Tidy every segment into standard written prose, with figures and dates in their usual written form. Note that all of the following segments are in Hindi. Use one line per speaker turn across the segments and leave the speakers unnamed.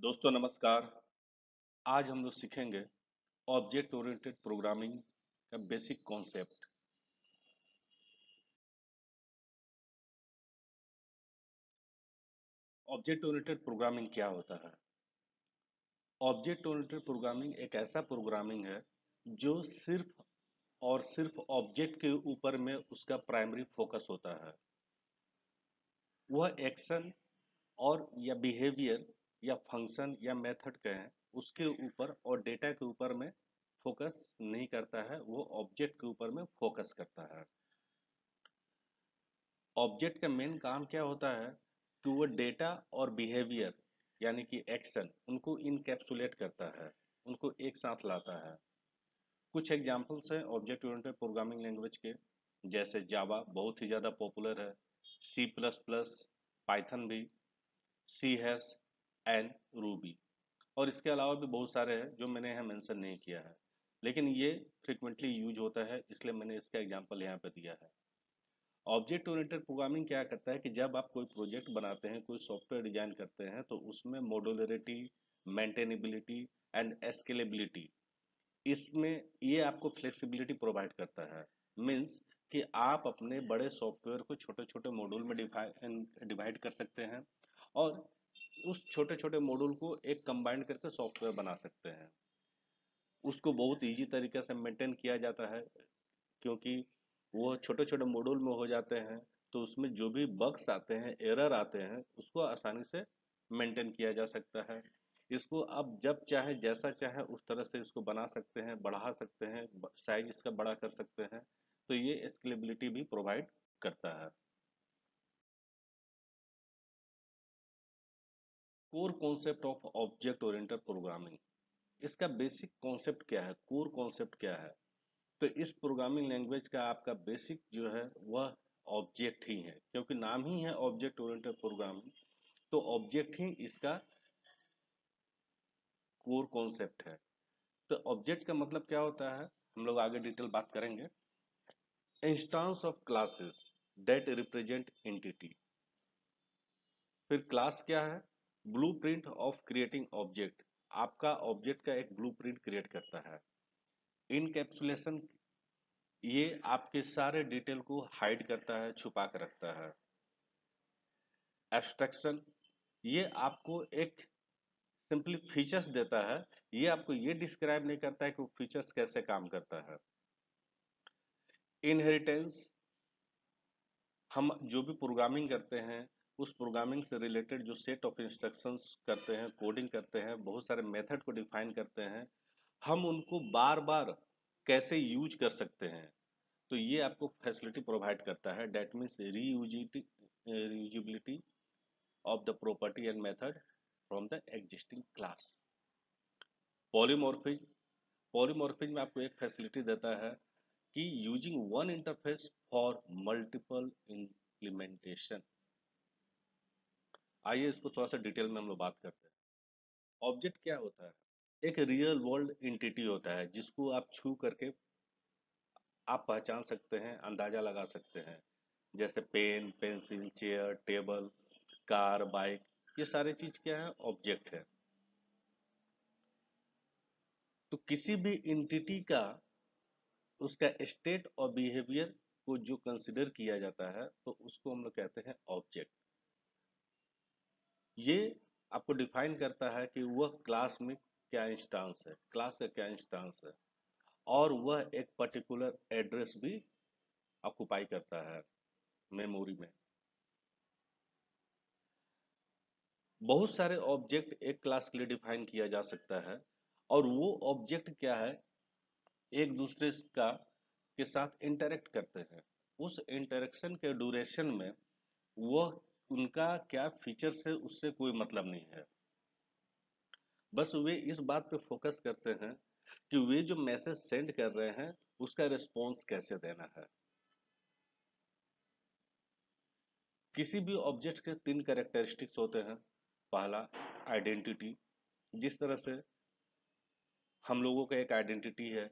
दोस्तों नमस्कार। आज हम लोग सीखेंगे ऑब्जेक्ट ओरिएंटेड प्रोग्रामिंग का basic concept. Object oriented programming क्या होता है? ऑब्जेक्ट ओरिएंटेड प्रोग्रामिंग एक ऐसा प्रोग्रामिंग है जो सिर्फ और सिर्फ ऑब्जेक्ट के ऊपर में उसका प्राइमरी फोकस होता है। वह एक्शन और या बिहेवियर या फंक्शन या मेथड कहें उसके ऊपर और डेटा के ऊपर में फोकस नहीं करता है, वो ऑब्जेक्ट के ऊपर में फोकस करता है। ऑब्जेक्ट का मेन काम क्या होता है कि वो डेटा और बिहेवियर यानी कि एक्शन उनको इनकैप्सुलेट करता है, उनको एक साथ लाता है। कुछ एग्जांपल्स हैं ऑब्जेक्ट ओरिएंटेड प्रोग्रामिंग लैंग्वेज के, जैसे जावा बहुत ही ज़्यादा पॉपुलर है, सी प्लस प्लस, पाइथन भी, सी हैश एंड रूबी। और इसके अलावा भी बहुत सारे हैं जो मैंने यहाँ मेंशन नहीं किया है, लेकिन ये फ्रिक्वेंटली यूज होता है इसलिए मैंने इसका एग्जांपल यहाँ पे दिया है। ऑब्जेक्ट ओरिएंटेड प्रोग्रामिंग क्या करता है कि जब आप कोई प्रोजेक्ट बनाते हैं, कोई सॉफ्टवेयर डिजाइन करते हैं, तो उसमें मॉड्यूलरिटी, मेंटेनेबिलिटी एंड स्केलेबिलिटी, इसमें ये आपको फ्लेक्सिबिलिटी प्रोवाइड करता है। मीन्स कि आप अपने बड़े सॉफ्टवेयर को छोटे छोटे मॉड्यूल में डिवाइड कर सकते हैं और उस छोटे छोटे मॉड्यूल को एक कंबाइंड करके सॉफ्टवेयर बना सकते हैं। उसको बहुत इजी तरीके से मेंटेन किया जाता है, क्योंकि वो छोटे छोटे मॉड्यूल में हो जाते हैं, तो उसमें जो भी बग्स आते हैं, एरर आते हैं, उसको आसानी से मेंटेन किया जा सकता है। इसको आप जब चाहे जैसा चाहे उस तरह से इसको बना सकते हैं, बढ़ा सकते हैं, साइज इसका बड़ा कर सकते हैं। तो ये स्केलेबिलिटी भी प्रोवाइड करता है। Core concept of object oriented programming, इसका बेसिक कॉन्सेप्ट क्या है, कोर कॉन्सेप्ट क्या है? तो इस प्रोग्रामिंग लैंग्वेज का आपका बेसिक जो है वह ऑब्जेक्ट ही है, क्योंकि नाम ही है ऑब्जेक्ट ओरिएंटेड प्रोग्रामिंग। तो ऑब्जेक्ट ही इसका कोर कॉन्सेप्ट है। तो ऑब्जेक्ट का मतलब क्या होता है, हम लोग आगे डिटेल बात करेंगे। Instance of classes that represent entity. फिर क्लास क्या है? ब्लूप्रिंट ऑफ क्रिएटिंग ऑब्जेक्ट, आपका ऑब्जेक्ट का एक ब्लूप्रिंट क्रिएट करता है। इनकैप्सुलेशन, ये आपके सारे डिटेल को हाइड करता है, छुपा कर रखता है। एब्स्ट्रैक्शन, ये आपको एक सिंपली फीचर्स देता है, ये आपको ये डिस्क्राइब नहीं करता है कि वो फीचर्स कैसे काम करता है। इनहेरिटेंस, हम जो भी प्रोग्रामिंग करते हैं उस प्रोग्रामिंग से रिलेटेड जो सेट ऑफ इंस्ट्रक्शंस करते हैं, कोडिंग करते हैं, बहुत सारे मेथड को डिफाइन करते हैं, हम उनको बार बार कैसे यूज कर सकते हैं, तो ये आपको फैसिलिटी प्रोवाइड करता है। That means reusability of the property and method from the existing class। Polymorphism, polymorphism आपको एक फैसिलिटी देता है कि using one interface for multiple implementation. आइए इसको थोड़ा सा डिटेल में हम लोग बात करते हैं। ऑब्जेक्ट क्या होता है? एक रियल वर्ल्ड एंटिटी होता है जिसको आप छू करके आप पहचान सकते हैं, अंदाजा लगा सकते हैं। जैसे pen, pencil, chair, table, car, bike, ये सारी चीज क्या है? ऑब्जेक्ट है। तो किसी भी एंटिटी का उसका स्टेट और बिहेवियर को जो कंसिडर किया जाता है तो उसको हम लोग कहते हैं ऑब्जेक्ट। ये आपको डिफाइन करता है कि वह क्लास में क्या इंस्टांस है, क्लास का क्या इंस्टांस है, और वह एक पर्टिकुलर एड्रेस भी ऑक्युपाई करता है मेमोरी में। बहुत सारे ऑब्जेक्ट एक क्लास के लिए डिफाइन किया जा सकता है, और वो ऑब्जेक्ट क्या है, एक दूसरे का के साथ इंटरेक्ट करते हैं। उस इंटरेक्शन के ड्यूरेशन में वह उनका क्या फीचर्स है उससे कोई मतलब नहीं है। बस वे इस बात पे फोकस करते हैं कि वे जो मैसेज सेंड कर रहे हैं उसका रिस्पॉन्स कैसे देना है। किसी भी ऑब्जेक्ट के तीन कैरेक्टरिस्टिक्स होते हैं। पहला, आइडेंटिटी, जिस तरह से हम लोगों का एक आइडेंटिटी है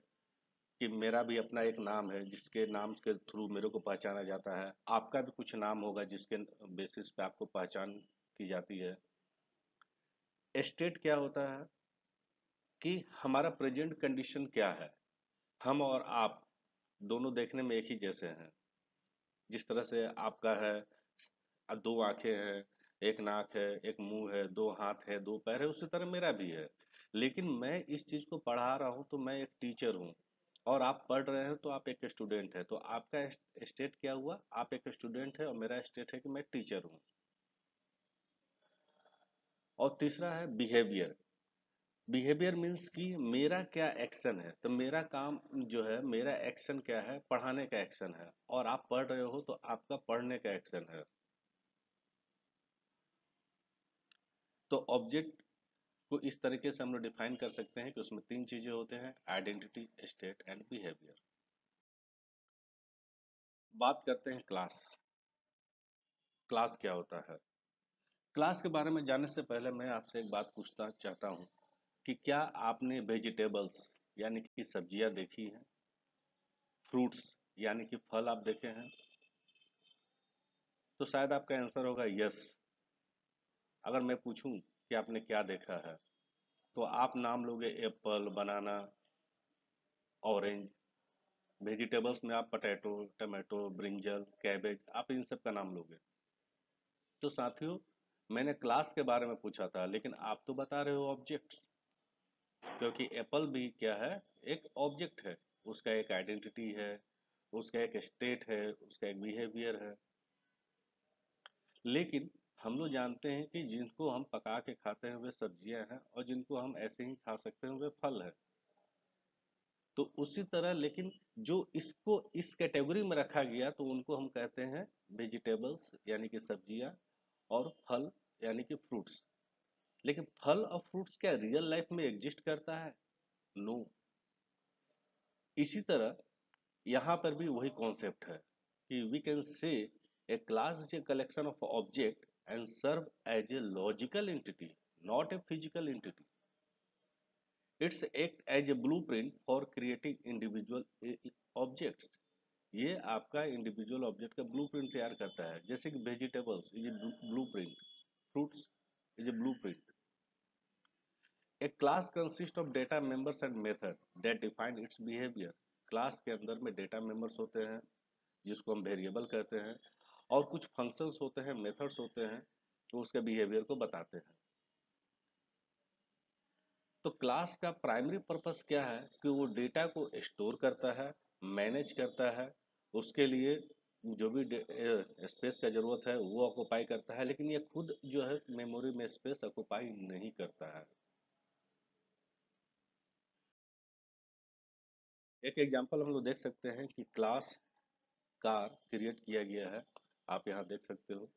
कि मेरा भी अपना एक नाम है जिसके नाम के थ्रू मेरे को पहचाना जाता है, आपका भी कुछ नाम होगा जिसके बेसिस पे आपको पहचान की जाती है। स्टेट क्या होता है कि हमारा प्रेजेंट कंडीशन क्या है। हम और आप दोनों देखने में एक ही जैसे हैं। जिस तरह से आपका है, दो आंखें हैं, एक नाक है, एक मुंह है, दो हाथ है, दो पैर है, उसी तरह मेरा भी है। लेकिन मैं इस चीज को पढ़ा रहा हूँ तो मैं एक टीचर हूँ, और आप पढ़ रहे हैं तो आप एक स्टूडेंट है। तो आपका स्टेट क्या हुआ, आप एक स्टूडेंट है, और मेरा स्टेट है कि मैं टीचर हूँ। और तीसरा है बिहेवियर। बिहेवियर मीन्स कि मेरा क्या एक्शन है। तो मेरा काम जो है, मेरा एक्शन क्या है, पढ़ाने का एक्शन है, और आप पढ़ रहे हो तो आपका पढ़ने का एक्शन है। तो ऑब्जेक्ट को इस तरीके से हम लोग डिफाइन कर सकते हैं कि उसमें तीन चीजें होते हैं: आइडेंटिटी, स्टेट एंड बिहेवियर। बात करते हैं क्लास। क्लास क्या होता है? क्लास के बारे में जानने से पहले मैं आपसे एक बात पूछना चाहता हूँ कि क्या आपने वेजिटेबल्स यानी कि सब्जियां देखी हैं? फ्रूट्स यानी कि फल आप देखे हैं? तो शायद आपका आंसर होगा यस। अगर मैं पूछूं कि आपने क्या देखा है, तो आप नाम लोगे एप्पल, बनाना, ऑरेंज। वेजिटेबल्स में आप पटेटो, टमाटो, ब्रिंजल, कैबेज, आप इन सब का नाम लोगे। तो साथियों, मैंने क्लास के बारे में पूछा था, लेकिन आप तो बता रहे हो ऑब्जेक्ट्स। क्योंकि एप्पल भी क्या है, एक ऑब्जेक्ट है। उसका एक आइडेंटिटी है, उसका एक स्टेट है, उसका एक बिहेवियर है। लेकिन हम लोग जानते हैं कि जिनको हम पका के खाते हैं वे सब्जियां हैं, और जिनको हम ऐसे ही खा सकते हैं वे फल है। तो उसी तरह, लेकिन जो इसको इस कैटेगरी में रखा गया तो उनको हम कहते हैं वेजिटेबल्स यानी कि सब्जियां, और फल यानी कि फ्रूट्स। लेकिन फल और फ्रूट्स क्या रियल लाइफ में एग्जिस्ट करता है? नो। इसी तरह यहाँ पर भी वही कॉन्सेप्ट है कि we can say a class is a collection of object and serve as a logical entity, not a physical entity. It's act as a blueprint for creating individual objects. ये आपका इंडिविजुअल ऑब्जेक्ट का ब्लूप्रिंट तैयार करता है। जैसे कि vegetables is a blueprint, fruits is a blueprint. A class consists of data members and method that define its behavior. Class के अंदर में डेटा मेंबर्स होते हैं जिसको हम वेरिएबल कहते हैं, और कुछ फंक्शंस होते हैं, मेथड्स होते हैं, जो उसके बिहेवियर को बताते हैं। तो क्लास का प्राइमरी पर्पस क्या है कि वो डेटा को स्टोर करता है, मैनेज करता है, उसके लिए जो भी स्पेस का जरूरत है वो ऑक्यूपाई करता है, लेकिन ये खुद जो है मेमोरी में स्पेस ऑक्यूपाई नहीं करता है। एक एग्जांपल हम लोग देख सकते हैं कि क्लास कार क्रिएट किया गया है, आप यहाँ देख सकते हो।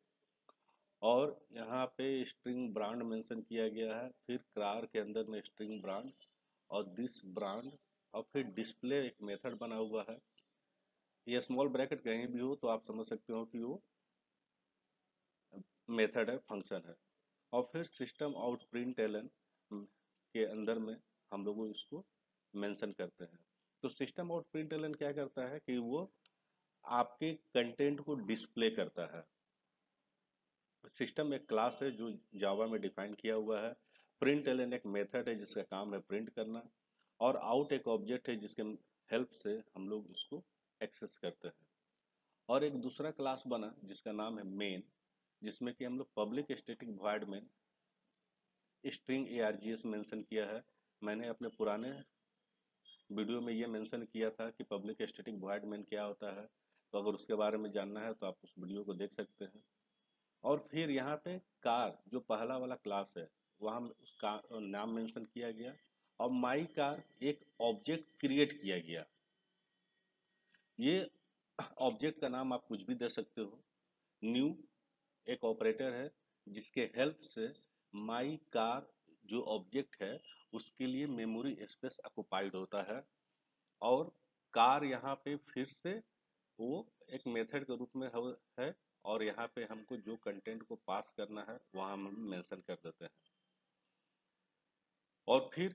और यहाँ पे स्ट्रिंग ब्रांड मेंशन किया गया है, फिर कार के अंदर में स्ट्रिंग ब्रांड और दिस ब्रांड, और फिर डिस्प्ले एक मेथड बना हुआ है। ये स्मॉल ब्रैकेट कहीं भी हो तो आप समझ सकते हो कि वो मेथड है, फंक्शन है। और फिर सिस्टम आउट प्रिंट एलन के अंदर में हम लोग इसको मेंशन करते हैं। तो सिस्टम आउट प्रिंट एलन क्या करता है कि वो आपके कंटेंट को डिस्प्ले करता है। सिस्टम एक क्लास है जो जावा में डिफाइन किया हुआ है। प्रिंट एलन एक मेथड है जिसका काम है प्रिंट करना। और आउट एक ऑब्जेक्ट है जिसके हेल्प से हम लोग उसको एक्सेस करते हैं। और एक दूसरा क्लास बना जिसका नाम है मेन, जिसमें कि हम लोग public static void main string args mention किया है। मैंने अपने पुराने वीडियो में ये मेंशन किया था कि पब्लिक स्टैटिक वॉइड मेन क्या होता है। तो अगर उसके बारे में जानना है तो आप उस वीडियो को देख सकते हैं। और फिर यहाँ पे कार जो पहला वाला क्लास है, वहाँ उसका नाम मेंशन किया गया। और माई कार एक ऑब्जेक्ट क्रिएट किया गया। ये ऑब्जेक्ट का नाम आप कुछ भी दे सकते हो। न्यू एक ऑपरेटर है जिसके हेल्प से माई कार जो ऑब्जेक्ट है उसके लिए मेमोरी स्पेस ऑक्युपाइड होता है। और कार यहाँ पे फिर से वो एक मेथड के रूप में है। और यहाँ पे हमको जो कंटेंट को पास करना है वहाँ हम मेंशन कर देते हैं। और फिर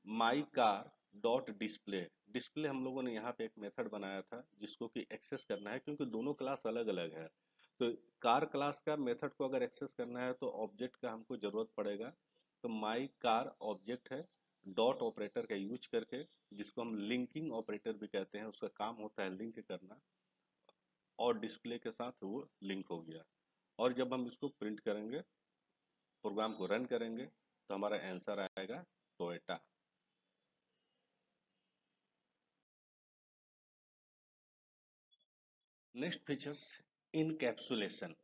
my car dot display, display हम लोगों ने यहाँ पे एक मेथड बनाया था जिसको कि एक्सेस करना है, क्योंकि दोनों क्लास अलग अलग है। तो कार क्लास का मेथड को अगर एक्सेस करना है तो ऑब्जेक्ट का हमको जरूरत पड़ेगा तो माई कार ऑब्जेक्ट है, डॉट ऑपरेटर का यूज करके, जिसको हम लिंकिंग ऑपरेटर भी कहते हैं, उसका काम होता है लिंक करना, और डिस्प्ले के साथ वो लिंक हो गया। और जब हम इसको प्रिंट करेंगे, प्रोग्राम को रन करेंगे, तो हमारा आंसर आएगा टोयोटा। Next features, encapsulation.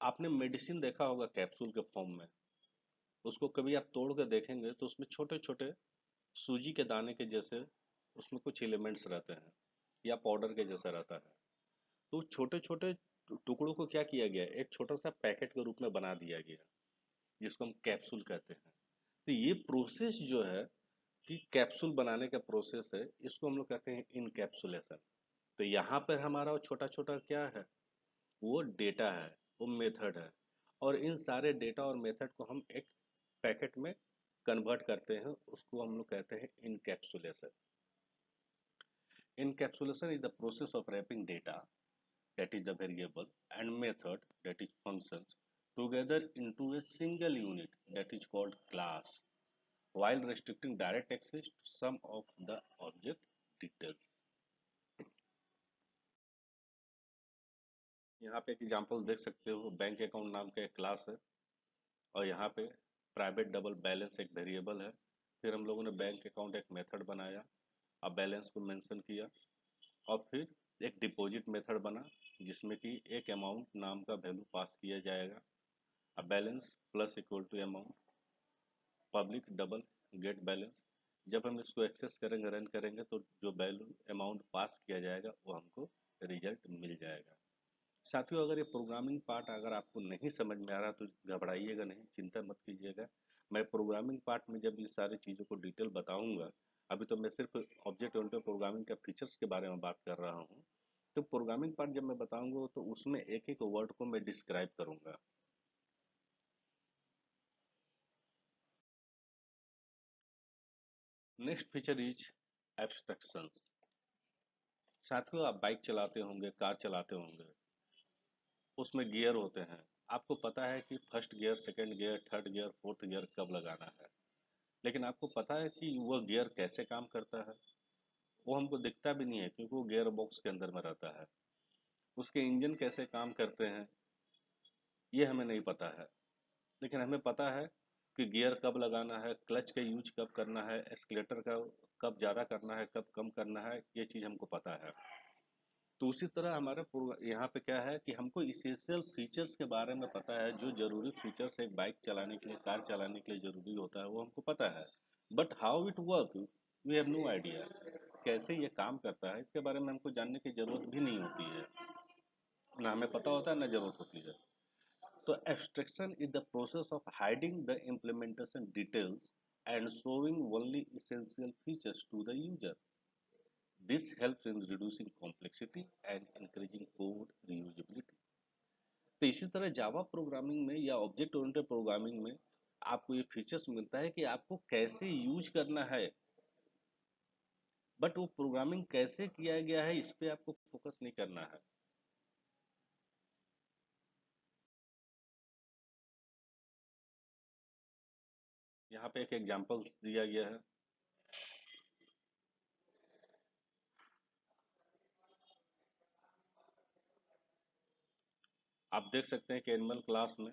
आपने मेडिसिन देखा होगा कैप्सूल के फॉर्म में, उसको कभी आप तोड़ कर देखेंगे तो उसमें छोटे छोटे सूजी के दाने के जैसे उसमें कुछ एलिमेंट्स रहते हैं, या पाउडर के जैसा रहता है। तो छोटे छोटे टुकड़ों को क्या किया गया, एक छोटा सा पैकेट के रूप में बना दिया गया, जिसको हम कैप्सूल कहते हैं। तो ये प्रोसेस जो है कि कैप्सूल बनाने का प्रोसेस है, इसको हम लोग कहते हैं इनकैप्सुलेशन। तो यहाँ पर हमारा वो छोटा छोटा क्या है, वो डेटा है, वो मेथड है, और इन सारे डेटा और मेथड को हम एक पैकेट में कन्वर्ट करते हैं, उसको हम लोग कहते हैं encapsulation. Encapsulation is the process of wrapping data, that is the variable, and method, that is functions, together into a single unit, that is called class, while restricting direct access to some of the object details. यहाँ पे एक एग्जांपल देख सकते हो, बैंक अकाउंट नाम का एक क्लास है, और यहाँ पे प्राइवेट डबल बैलेंस एक वेरिएबल है। फिर हम लोगों ने बैंक अकाउंट एक मेथड बनाया, अब बैलेंस को मेंशन किया, और फिर एक डिपॉजिट मेथड बना, जिसमें कि एक अमाउंट नाम का वैल्यू पास किया जाएगा। अब balance plus equal to amount, public double get balance. जब हम इसको एक्सेस करेंगे, रन करेंगे, तो जो वैल्यू अमाउंट पास किया जाएगा वो हमको रिजल्ट मिल जाएगा। साथियों, अगर ये प्रोग्रामिंग पार्ट अगर आपको नहीं समझ में आ रहा तो घबराइएगा नहीं, चिंता मत कीजिएगा। मैं प्रोग्रामिंग पार्ट में जब ये सारी चीज़ों को डिटेल बताऊंगा, अभी तो मैं सिर्फ ऑब्जेक्ट ओरिएंटेड प्रोग्रामिंग के फीचर्स के बारे में बात कर रहा हूँ। तो प्रोग्रामिंग पार्ट जब मैं बताऊंगा तो उसमें एक एक वर्ड को मैं डिस्क्राइब करूंगा। Next feature is abstractions. साथियों, आप बाइक चलाते होंगे, कार चलाते होंगे, उसमें गियर होते हैं। आपको पता है कि first gear, second gear, third gear, fourth gear कब लगाना है, लेकिन आपको पता है कि वह गियर कैसे काम करता है? वो हमको दिखता भी नहीं है, क्योंकि वो गियर बॉक्स के अंदर में रहता है। उसके इंजन कैसे काम करते हैं, ये हमें नहीं पता है, लेकिन हमें पता है कि गियर कब लगाना है, क्लच का यूज कब करना है, एक्सीलेटर का कब ज़्यादा करना है, कब कम करना है, ये चीज़ हमको पता है। तो उसी तरह हमारे यहाँ पे क्या है कि हमको इसेंशियल फीचर्स के बारे में पता है, जो जरूरी फीचर्स एक बाइक चलाने के लिए, कार चलाने के लिए जरूरी होता है, वो हमको पता है। But how it work, we have no idea. कैसे ये काम करता है, इसके बारे में हमको जानने की जरूरत भी नहीं होती है, ना हमें पता होता है ना जरूरत होती है। तो abstraction is the process of hiding the implementation details and showing only essential features to the user. This helps in reducing complexity and increasing code reusability. तो इसी तरह जावा प्रोग्रामिंग में या ऑब्जेक्ट ओरिएंटेड प्रोग्रामिंग में आपको ये फीचर्स मिलता है कि आपको कैसे यूज करना है, बट वो प्रोग्रामिंग कैसे किया गया है इस पे आपको फोकस नहीं करना है। यहाँ पे एक एग्जांपल दिया गया है। आप देख सकते हैं कि एनिमल क्लास में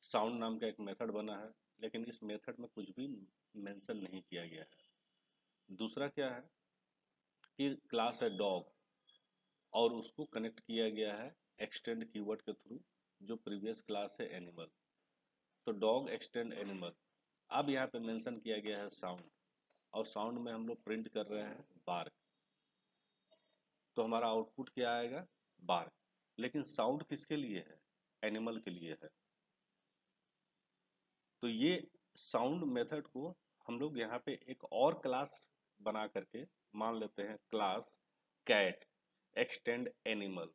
साउंड नाम का एक मेथड बना है, लेकिन इस मेथड में कुछ भी मेंशन नहीं किया गया है। दूसरा क्या है कि क्लास है डॉग, और उसको कनेक्ट किया गया है एक्सटेंड कीवर्ड के थ्रू, जो प्रीवियस क्लास है एनिमल। तो डॉग एक्सटेंड एनिमल। अब यहाँ पे मेंशन किया गया है साउंड, और साउंड में हम लोग प्रिंट कर रहे हैं बार्क। तो हमारा आउटपुट क्या आएगा, बार्क। लेकिन साउंड किसके लिए है, एनिमल के लिए है। तो ये साउंड मेथड को हम लोग यहाँ पे एक और क्लास बना करके मान लेते हैं, क्लास कैट एक्सटेंड एनिमल,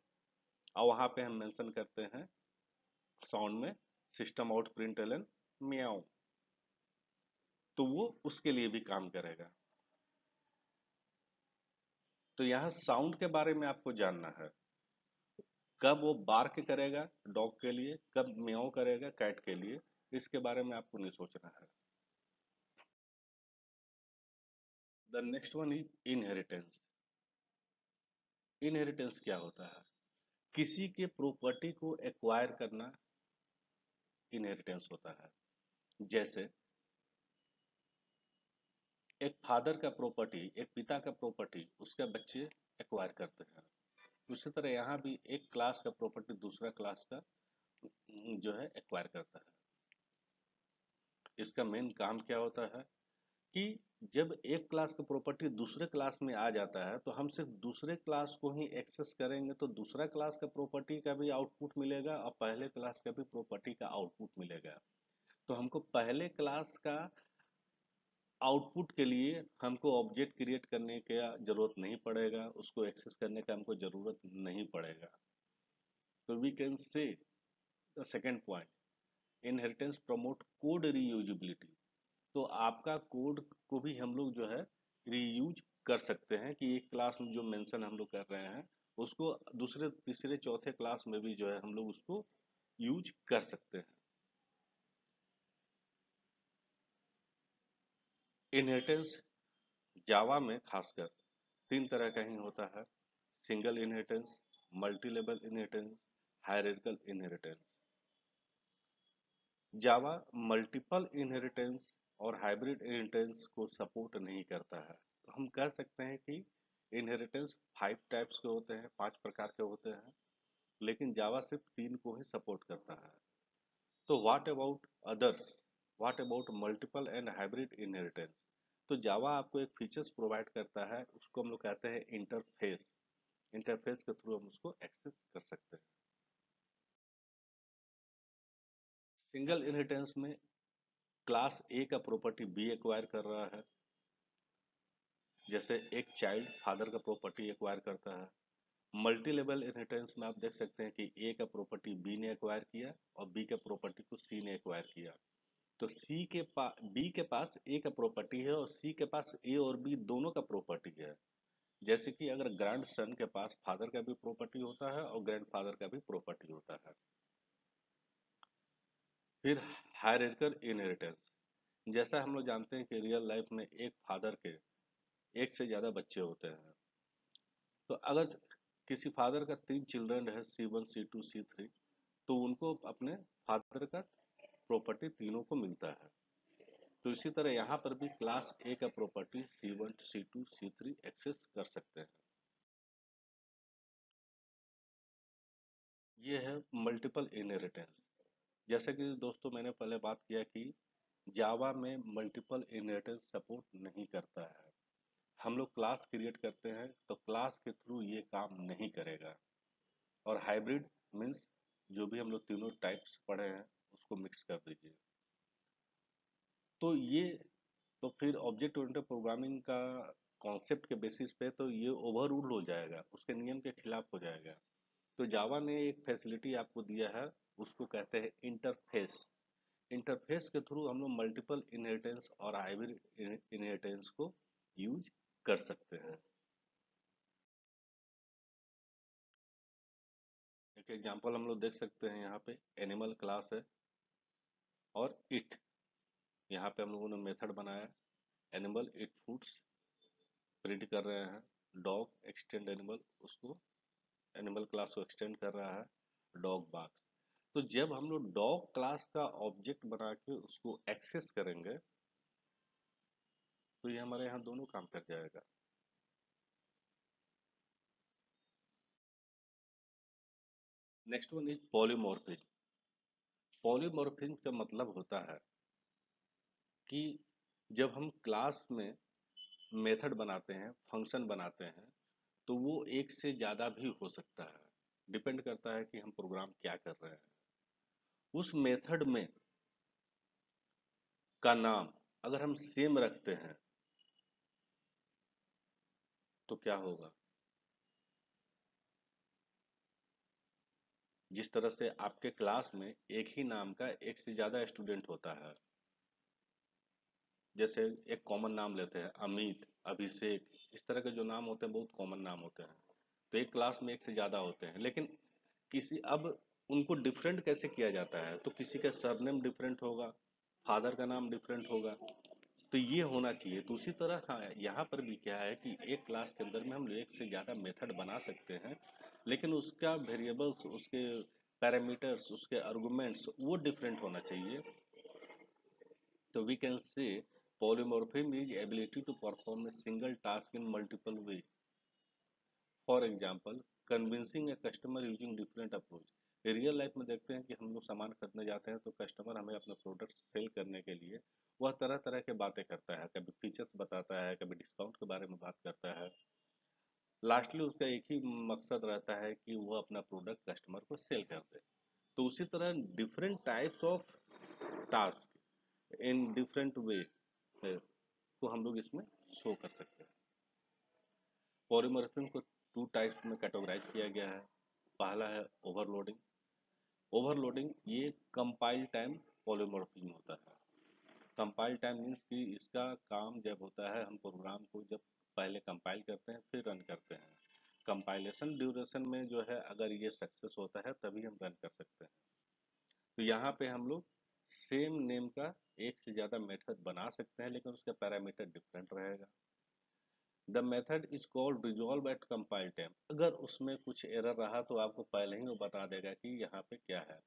और वहाँ पे हम मेंशन करते हैं साउंड में सिस्टम आउट प्रिंटलन म्याऊ। तो वो उसके लिए भी काम करेगा। तो यहाँ साउंड के बारे में आपको जानना है। कब वो बार्क करेगा डॉग के लिए, कब म्याऊ करेगा कैट के लिए, इसके बारे में आपको नहीं सोचना है। The next one is inheritance. Inheritance क्या होता है? किसी के प्रॉपर्टी को एक्वायर करना इनहेरिटेंस होता है। जैसे एक फादर का प्रॉपर्टी, एक पिता का प्रॉपर्टी उसके बच्चे एक्वायर करते हैं। उसी तरह यहाँ भी एक क्लास का प्रॉपर्टी दूसरा क्लास का जो है एक्वायर करता है। इसका मेन काम क्या होता है कि जब एक क्लास का प्रॉपर्टी दूसरे क्लास में आ जाता है तो हम सिर्फ दूसरे क्लास को ही एक्सेस करेंगे, तो दूसरा क्लास का प्रॉपर्टी का भी आउटपुट मिलेगा और पहले क्लास का भी प्रॉपर्टी का आउटपुट मिलेगा। तो हमको पहले क्लास का आउटपुट के लिए हमको ऑब्जेक्ट क्रिएट करने का जरूरत नहीं पड़ेगा, उसको एक्सेस करने का हमको जरूरत नहीं पड़ेगा। तो we can say the second point, inheritance promote code reusability. तो आपका कोड को भी हम लोग जो है रीयूज कर सकते हैं कि एक क्लास में जो मेंशन हम लोग कर रहे हैं उसको दूसरे तीसरे चौथे क्लास में भी जो है हम लोग उसको यूज कर सकते हैं। इनहेरिटेंस जावा में खासकर तीन तरह का ही होता है: single inheritance, multi level inheritance, hierarchical inheritance. Java multiple inheritance और हाइब्रिड इनहेरिटेंस को सपोर्ट नहीं करता है। तो हम कह सकते हैं कि इनहेरिटेंस 5 टाइप्स के होते हैं, 5 प्रकार के होते हैं, लेकिन जावा सिर्फ 3 को ही सपोर्ट करता है। तो what about others, what about multiple and hybrid inheritance? तो जावा आपको एक फीचर्स प्रोवाइड करता है, उसको हम लोग कहते हैं इंटरफेस। इंटरफेस के थ्रू हम उसको एक्सेस कर सकते हैं। सिंगल इनहेरिटेंस में क्लास ए का प्रॉपर्टी बी एक्वायर कर रहा है। जैसे एक चाइल्ड फादर का प्रॉपर्टी एक्वायर करता है। मल्टी लेवल इनहेरिटेंस में आप देख सकते हैं कि ए का प्रॉपर्टी बी ने एक्वायर किया और बी का प्रॉपर्टी को सी ने एक्वायर किया। तो सी के पास बी के पास ए का प्रॉपर्टी है और सी के पास ए और बी दोनों का प्रॉपर्टी है। जैसे कि अगर ग्रैंड सन के पास फादर का भी प्रॉपर्टी होता है और ग्रैंड फादर का भी प्रॉपर्टी होता है। फिर हायरार्किकल इनहेरिटेंस, जैसा हम लोग जानते हैं कि रियल लाइफ में एक फादर के एक से ज़्यादा बच्चे होते हैं। तो अगर किसी फादर का 3 चिल्ड्रन है, C1 C2 C3, तो उनको अपने फादर का प्रॉपर्टी तीनों को मिलता है। तो इसी तरह यहाँ पर भी क्लास ए का property C1 C2 C3 access कर सकते हैं। ये है मल्टीपल इनहेरिटेंस। जैसे कि दोस्तों मैंने पहले बात किया कि जावा में मल्टीपल इनहेरिटेंस सपोर्ट नहीं करता है। हम लोग क्लास क्रिएट करते हैं तो क्लास के थ्रू ये काम नहीं करेगा। और हाइब्रिड मीन्स जो भी हम लोग तीनों टाइप्स पढ़े हैं उसको मिक्स कर दीजिए। तो ये तो फिर ऑब्जेक्ट ओरिएंटेड प्रोग्रामिंग का कॉन्सेप्ट के बेसिस पे तो ये ओवर रूल हो जाएगा, उसके नियम के खिलाफ हो जाएगा। तो जावा ने एक फैसिलिटी आपको दिया है, उसको कहते हैं इंटरफेस। इंटरफेस के थ्रू हम लोग मल्टीपल इनहेरिटेंस और हाइब्रिड इनहेरिटेंस को यूज कर सकते हैं। एक एग्जांपल हम लोग देख सकते हैं, यहाँ पे एनिमल क्लास है और इट, यहाँ पे हम लोगों ने मेथड बनाया। एनिमल इट फूड्स प्रिंट कर रहे हैं, डॉग एक्सटेंड एनिमल, उसको एनिमल क्लास को एक्सटेंड कर रहा है, डॉग बार्क। तो जब हम लोग डॉग क्लास का ऑब्जेक्ट बना के उसको एक्सेस करेंगे तो ये हमारे यहाँ दोनों काम कर जाएगा। Next one is polymorphism. Polymorphism का मतलब होता है कि जब हम क्लास में मेथड बनाते हैं, फंक्शन बनाते हैं, तो वो एक से ज़्यादा भी हो सकता है। डिपेंड करता है कि हम प्रोग्राम क्या कर रहे हैं। उस मेथड में का नाम अगर हम सेम रखते हैं तो क्या होगा? जिस तरह से आपके क्लास में एक ही नाम का एक से ज़्यादा स्टूडेंट होता है, जैसे एक कॉमन नाम लेते हैं अमित, अभिषेक, इस तरह के जो नाम होते हैं बहुत कॉमन नाम होते हैं। तो एक क्लास में एक से ज़्यादा होते हैं, लेकिन किसी अब उनको डिफरेंट कैसे किया जाता है, तो किसी का सरनेम डिफरेंट होगा, फादर का नाम डिफरेंट होगा, तो ये होना चाहिए। तो उसी तरह हाँ, यहाँ पर भी क्या है कि एक क्लास के अंदर में हम एक से ज़्यादा मेथड बना सकते हैं, लेकिन उसका वेरिएबल्स, उसके पैरामीटर्स, उसके आर्गुमेंट्स वो डिफरेंट होना चाहिए। तो we can say polymorphism is ability to perform a single task in multiple ways. For example, convincing a customer using different approach. Real life में देखते हैं कि हम लोग सामान खरीदने जाते हैं तो कस्टमर हमें अपना प्रोडक्ट सेल करने के लिए वह तरह तरह के बातें करता है, कभी फीचर्स बताता है, कभी डिस्काउंट के बारे में बात करता है। लास्टली उसका एक ही मकसद रहता है कि वो अपना प्रोडक्ट कस्टमर को सेल कर दे। तो उसी तरह different types of task in different way को हम लोग इसमें शो कर सकते हैं। पॉलीमॉर्फिज्म को टू टाइप्स में कैटेगराइज किया गया है। पहला है ओवरलोडिंग। ओवरलोडिंग ये कंपाइल टाइम पॉलीमॉर्फिज्म होता है। कंपाइल टाइम मीन्स कि इसका काम जब होता है, हम प्रोग्राम को जब पहले कंपाइल करते हैं फिर रन करते हैं। कंपाइलेशन ड्यूरेशन में जो है, अगर ये सक्सेस होता है तभी हम रन कर सकते हैं। तो यहाँ पे हम लोग सेम नेम का एक से ज़्यादा मेथड बना सकते हैं, लेकिन उसका पैरामीटर डिफरेंट रहेगा। The method is called resolve eight compile time. अगर उसमें कुछ एरर रहा तो आपको पहले ही वो बता देगा कि यहाँ पे क्या है,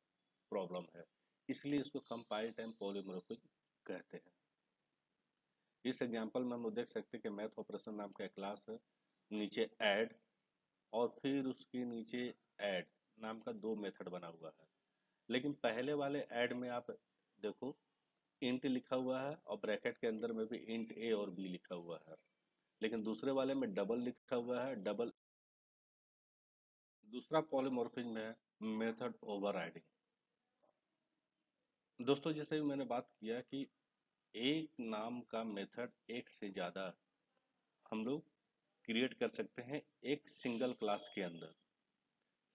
प्रॉब्लम है। इसलिए इसको कंपाइल टाइम पॉलीमॉर्फिज्म कहते हैं। इस एग्जांपल में हम लोग देख सकते हैं कि मैथ ऑपरेशन नाम का एक क्लास है, नीचे ऐड और फिर उसके नीचे ऐड नाम का दो मेथड बना हुआ है। लेकिन पहले वाले ऐड में आप देखो, इंट लिखा हुआ है और ब्रैकेट के अंदर में भी इंट ए और बी लिखा हुआ है। लेकिन दूसरे वाले में डबल लिखा हुआ है, डबल। दूसरा पॉलीमॉर्फिज्म है मेथड ओवरराइडिंग। दोस्तों, जैसे भी मैंने बात किया कि एक नाम का मेथड एक से ज़्यादा हम लोग क्रिएट कर सकते हैं एक सिंगल क्लास के अंदर।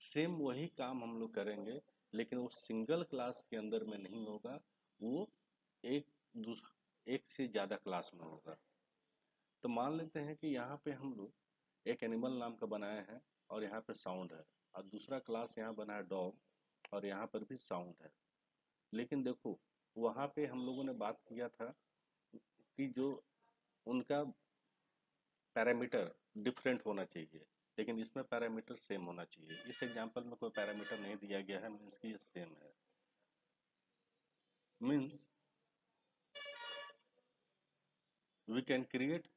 सेम वही काम हम लोग करेंगे, लेकिन वो सिंगल क्लास के अंदर में नहीं होगा, वो एक एक से ज़्यादा क्लास में होगा। तो मान लेते हैं कि यहाँ पे हम लोग एक एनिमल नाम का बनाए हैं और यहाँ पे साउंड है, और दूसरा क्लास यहाँ बना है डॉग और यहाँ पर भी साउंड है। लेकिन देखो, वहाँ पे हम लोगों ने बात किया था कि जो उनका पैरामीटर डिफरेंट होना चाहिए, लेकिन इसमें पैरामीटर सेम होना चाहिए। इस एग्जांपल में कोई पैरामीटर नहीं दिया गया है, मीन्स कि ये सेम है। Means we can create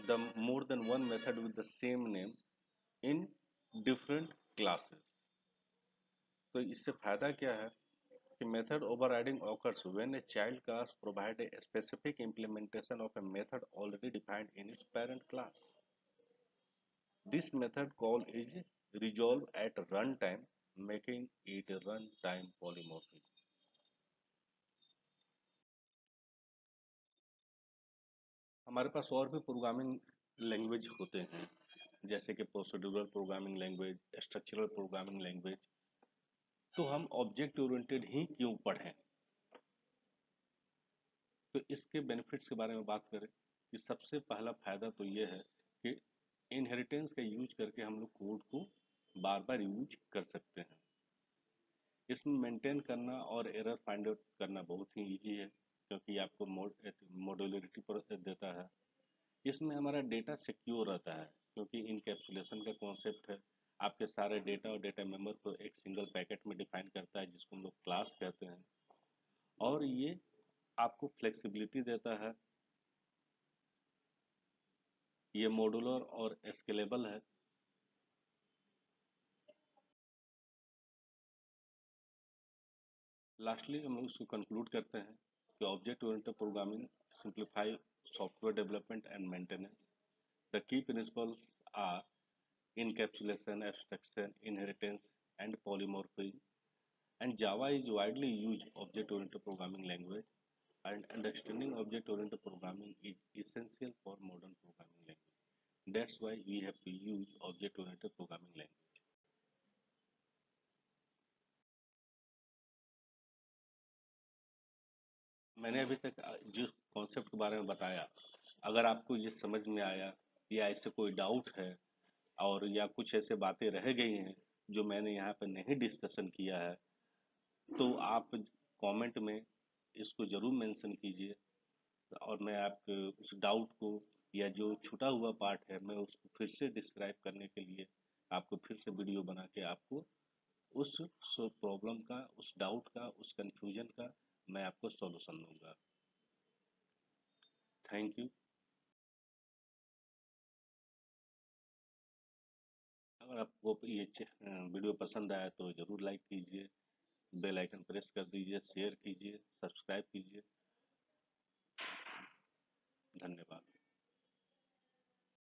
the more than one method with the same name in different classes. तो इससे फायदा क्या है कि method overriding occurs when a child class provide a specific implementation of a method already defined in its parent class. This method call is resolved at runtime, making it a runtime polymorphism. हमारे पास और भी प्रोग्रामिंग लैंग्वेज होते हैं, जैसे कि procedural programming language, structural programming language. तो हम ऑब्जेक्ट ओरिएंटेड ही क्यों पढ़ें? तो इसके बेनिफिट्स के बारे में बात करें कि सबसे पहला फायदा तो ये है कि इनहेरिटेंस का यूज करके हम लोग कोड को बार बार यूज कर सकते हैं। इसमें मेंटेन करना और एरर फाइंड आउट करना बहुत ही इजी है, क्योंकि आपको मॉड्यूलरिटी पर देता है। इसमें हमारा डेटा सिक्योर रहता है, क्योंकि इनकैप्सुलेशन का कॉन्सेप्ट है। आपके सारे डेटा और डेटा मेम्बर को एक सिंगल पैकेट में डिफाइन करता है, जिसको हम लोग क्लास कहते हैं। और ये आपको फ्लेक्सिबिलिटी देता है, ये मॉड्यूलर और स्केलेबल है। लास्टली हम लोग इसको कंक्लूड करते हैं कि object oriented programming simplify software development and maintenance. The key principles are encapsulation, abstraction, inheritance, and polymorphism. And Java is widely used object-oriented programming language, and understanding object-oriented programming is essential for modern programming language. That's why we have to use object-oriented programming language. मैंने अभी तक जिस कॉन्सेप्ट के बारे में बताया, अगर आपको ये समझ में आया या इससे कोई डाउट है और या कुछ ऐसे बातें रह गई हैं जो मैंने यहाँ पर नहीं डिस्कशन किया है, तो आप कमेंट में इसको ज़रूर मेंशन कीजिए, और मैं आपके उस डाउट को या जो छूटा हुआ पार्ट है मैं उसको फिर से डिस्क्राइब करने के लिए आपको फिर से वीडियो बना के आपको उस प्रॉब्लम का, उस डाउट का, उस कंफ्यूजन का मैं आपको सॉल्यूशन दूंगा। Thank you. अगर आपको ये वीडियो पसंद आया तो ज़रूर लाइक कीजिए, बेल आइकन प्रेस कर दीजिए, शेयर कीजिए, सब्सक्राइब कीजिए। धन्यवाद।